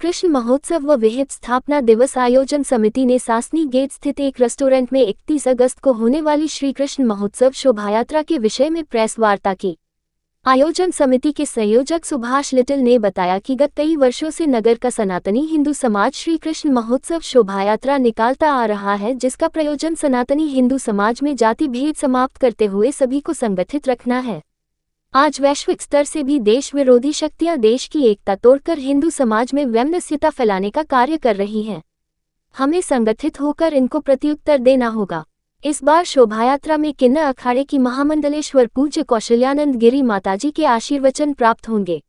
कृष्ण महोत्सव व विहिप स्थापना दिवस आयोजन समिति ने सासनी गेट स्थित एक रेस्टोरेंट में 31 अगस्त को होने वाली श्री कृष्ण महोत्सव शोभायात्रा के विषय में प्रेस वार्ता की। आयोजन समिति के संयोजक सुभाष लिटिल ने बताया कि गत कई वर्षों से नगर का सनातनी हिंदू समाज श्री कृष्ण महोत्सव शोभायात्रा निकालता आ रहा है, जिसका प्रयोजन सनातनी हिंदू समाज में जाति भेद समाप्त करते हुए सभी को संगठित रखना है। आज वैश्विक स्तर से भी देश विरोधी शक्तियां देश की एकता तोड़कर हिंदू समाज में वैमनस्यता फैलाने का कार्य कर रही हैं। हमें संगठित होकर इनको प्रत्युत्तर देना होगा। इस बार शोभायात्रा में किन्नर अखाड़े की महामंडलेश्वर पूज्य कौशल्यानंद गिरी माताजी के आशीर्वचन प्राप्त होंगे।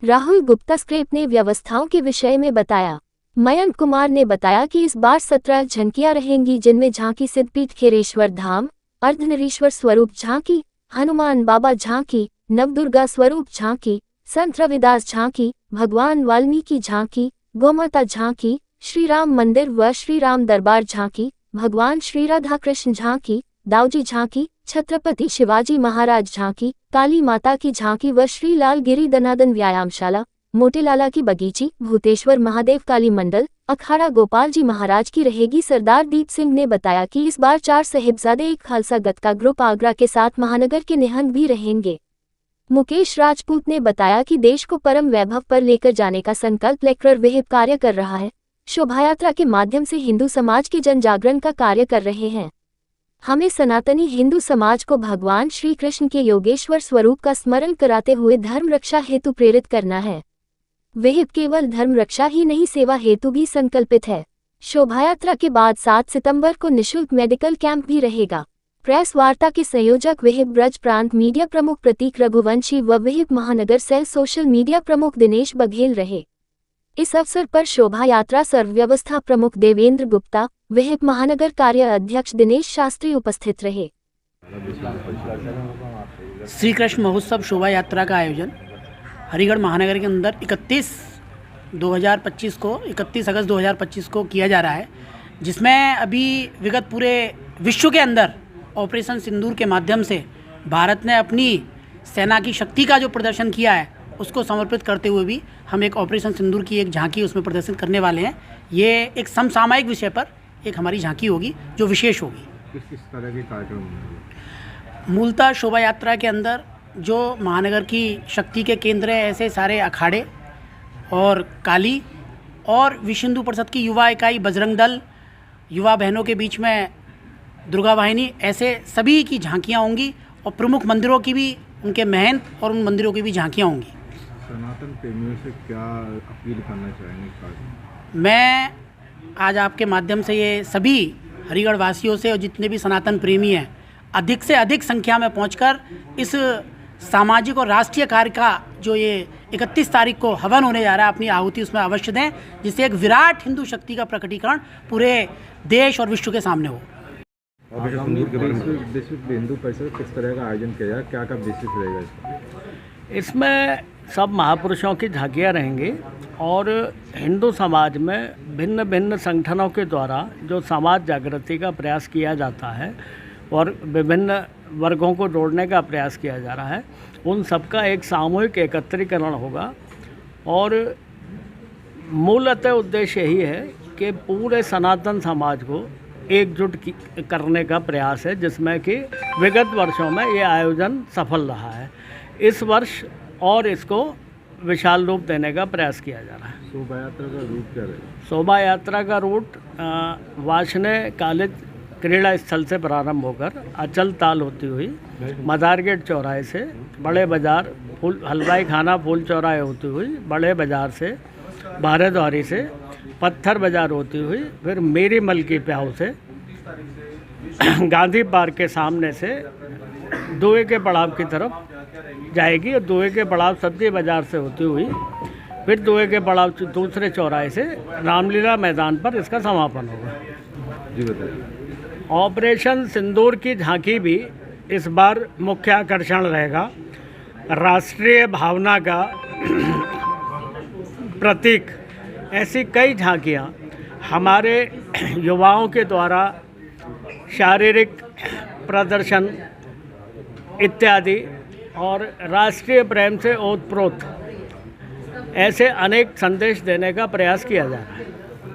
राहुल गुप्ता स्क्रेप ने व्यवस्थाओं के विषय में बताया। मयंक कुमार ने बताया कि इस बार 17 झांकियां रहेंगी, जिनमें झांकी सिद्धपीठ खेरेश्वर धाम, अर्धनरीश्वर स्वरूप झांकी, हनुमान बाबा झांकी, नवदुर्गा स्वरूप झांकी, संत रविदास झांकी, भगवान वाल्मीकि झांकी, गोमाता झांकी, श्री राम मंदिर व श्री राम दरबार झांकी, भगवान श्री राधा कृष्ण झांकी, दाऊजी झांकी, छत्रपति शिवाजी महाराज झांकी, काली माता की झांकी व श्री लाल गिरी दनादन व्यायामशाला, मोटेलाला की बगीची, भूतेश्वर महादेव काली मंडल, अखाड़ा गोपाल जी महाराज की रहेगी। सरदार दीप सिंह ने बताया कि इस बार 4 साहिबजादे एक खालसा गतका ग्रुप आगरा के साथ महानगर के निहंग भी रहेंगे। मुकेश राजपूत ने बताया कि देश को परम वैभव पर लेकर जाने का संकल्प लेकर विहिप कार्य कर रहा है। शोभायात्रा के माध्यम से हिंदू समाज के जन जागरण का कार्य कर रहे हैं। हमें सनातनी हिंदू समाज को भगवान श्री कृष्ण के योगेश्वर स्वरूप का स्मरण कराते हुए धर्म रक्षा हेतु प्रेरित करना है। विहिप केवल धर्म रक्षा ही नहीं, सेवा हेतु भी संकल्पित है। शोभायात्रा के बाद 7 सितंबर को निःशुल्क मेडिकल कैंप भी रहेगा। प्रेस वार्ता के संयोजक विहिप ब्रज प्रांत मीडिया प्रमुख प्रतीक रघुवंशी व विहिप महानगर सेल सोशल मीडिया प्रमुख दिनेश बघेल रहे। इस अवसर पर शोभा यात्रा सर्व व्यवस्था प्रमुख देवेंद्र गुप्ता, विहिप महानगर कार्य अध्यक्ष दिनेश शास्त्री उपस्थित रहे। श्री कृष्ण महोत्सव शोभा यात्रा का आयोजन हरिगढ़ महानगर के अंदर 31 अगस्त 2025 को किया जा रहा है, जिसमें अभी विगत पूरे विश्व के अंदर ऑपरेशन सिंदूर के माध्यम से भारत ने अपनी सेना की शक्ति का जो प्रदर्शन किया है उसको समर्पित करते हुए भी हम एक ऑपरेशन सिंदूर की एक झांकी उसमें प्रदर्शन करने वाले हैं। ये एक समसामयिक विषय पर एक हमारी झांकी होगी जो विशेष होगी। किस तरह के कार्यक्रम? मूलतः शोभा यात्रा के अंदर जो महानगर की शक्ति के केंद्र है, ऐसे सारे अखाड़े और काली और विश्व हिंदू परिषद की युवा इकाई, बजरंग दल, युवा बहनों के बीच में दुर्गा वाहिनी, ऐसे सभी की झांकियाँ होंगी और प्रमुख मंदिरों की भी, उनके महंत और उन मंदिरों की भी झांकियाँ होंगी। सनातन प्रेमियों से क्या अपील करना चाहेंगे? मैं आज आपके माध्यम से ये सभी हरिगढ़ वासियों से और जितने भी सनातन प्रेमी हैं, अधिक से अधिक संख्या में पहुंचकर इस सामाजिक और राष्ट्रीय कार्य का जो ये 31 तारीख को हवन होने जा रहा है, अपनी आहुति उसमें अवश्य दें, जिससे एक विराट हिंदू शक्ति का प्रकटीकरण पूरे देश और विश्व के सामने हो। हिंदू परिषद किस तरह का आयोजन किया जाए, क्या बेसिस रहेगा इसका? इसमें सब महापुरुषों की झांकियाँ रहेंगी और हिंदू समाज में भिन्न भिन्न संगठनों के द्वारा जो समाज जागृति का प्रयास किया जाता है और विभिन्न वर्गों को जोड़ने का प्रयास किया जा रहा है, उन सबका एक सामूहिक एकत्रीकरण होगा। और मूलतः उद्देश्य यही है कि पूरे सनातन समाज को एकजुट करने का प्रयास है, जिसमें कि विगत वर्षों में ये आयोजन सफल रहा है। इस वर्ष और इसको विशाल रूप देने का प्रयास किया जा रहा है। शोभा यात्रा का रूट क्या रहेगा? शोभा यात्रा का रूट वाशने कॉलेज क्रीड़ा स्थल से प्रारंभ होकर अचल ताल होती हुई मदार गेट चौराहे से बड़े बाज़ार, फूल हलवाई खाना फूल चौराहे होती हुई बड़े बाज़ार से, बारेद्वारी से, पत्थर बाज़ार होती हुई फिर मेरी मल की प्याऊ से, गांधी पार्क के सामने से दुए के पड़ाव की तरफ जाएगी और दुए के पड़ाव सब्जी बाज़ार से होती हुई फिर दुए के पड़ाव दूसरे चौराहे से रामलीला मैदान पर इसका समापन होगा। जी बताइए। ऑपरेशन सिंदूर की झांकी भी इस बार मुख्य आकर्षण रहेगा। राष्ट्रीय भावना का प्रतीक ऐसी कई झांकियाँ हमारे युवाओं के द्वारा शारीरिक प्रदर्शन इत्यादि और राष्ट्रीय प्रेम से ओतप्रोत ऐसे अनेक संदेश देने का प्रयास किया जा रहा है।